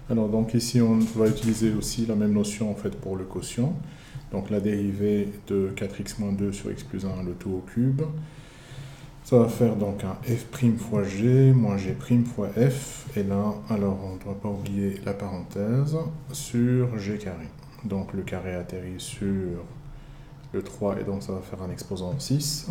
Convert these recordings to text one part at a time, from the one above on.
Alors, donc ici, on va utiliser aussi la même notion en fait pour le quotient. Donc, la dérivée de 4x moins 2 sur x plus 1, le tout au cube. Ça va faire donc un f' fois g moins g' fois f. Et là, alors, on ne doit pas oublier la parenthèse sur g carré. Donc, le carré atterrit sur le 3 et donc ça va faire un exposant 6.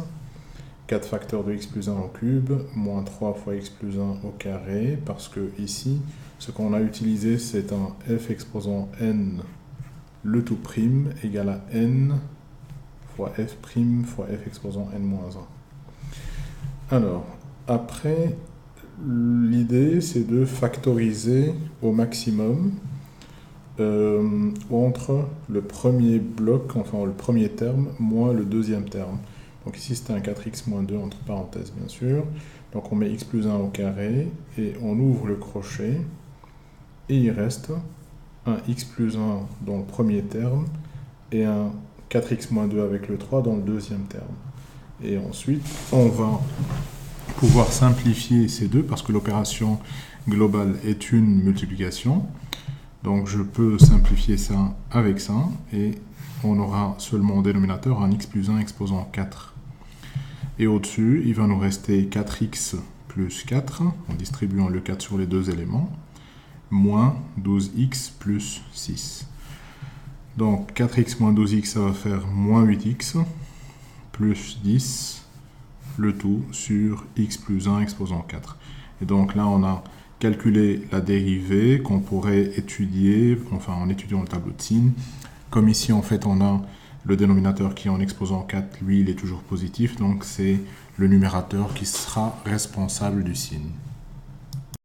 4 facteurs de x plus 1 au cube, moins 3 fois x plus 1 au carré, parce que ici, ce qu'on a utilisé, c'est un f exposant n, le tout prime, égale à n fois f' fois f exposant n moins 1. Alors, après, l'idée, c'est de factoriser au maximum entre le premier bloc, enfin le premier terme, moins le deuxième terme. Donc ici c'était un 4x moins 2 entre parenthèses bien sûr. Donc on met x plus 1 au carré et on ouvre le crochet et il reste un x plus 1 dans le premier terme et un 4x moins 2 avec le 3 dans le deuxième terme. Et ensuite on va pouvoir simplifier ces deux parce que l'opération globale est une multiplication. Donc je peux simplifier ça avec ça et on aura seulement au dénominateur un x plus 1 exposant 4. Et au-dessus, il va nous rester 4x plus 4, en distribuant le 4 sur les deux éléments, moins 12x plus 6. Donc 4x moins 12x, ça va faire moins 8x, plus 10, le tout sur x plus 1 exposant 4. Et donc là, on a calculé la dérivée qu'on pourrait étudier, enfin en étudiant le tableau de signes. Comme ici, en fait, on a le dénominateur qui est en exposant 4, lui, il est toujours positif, donc c'est le numérateur qui sera responsable du signe.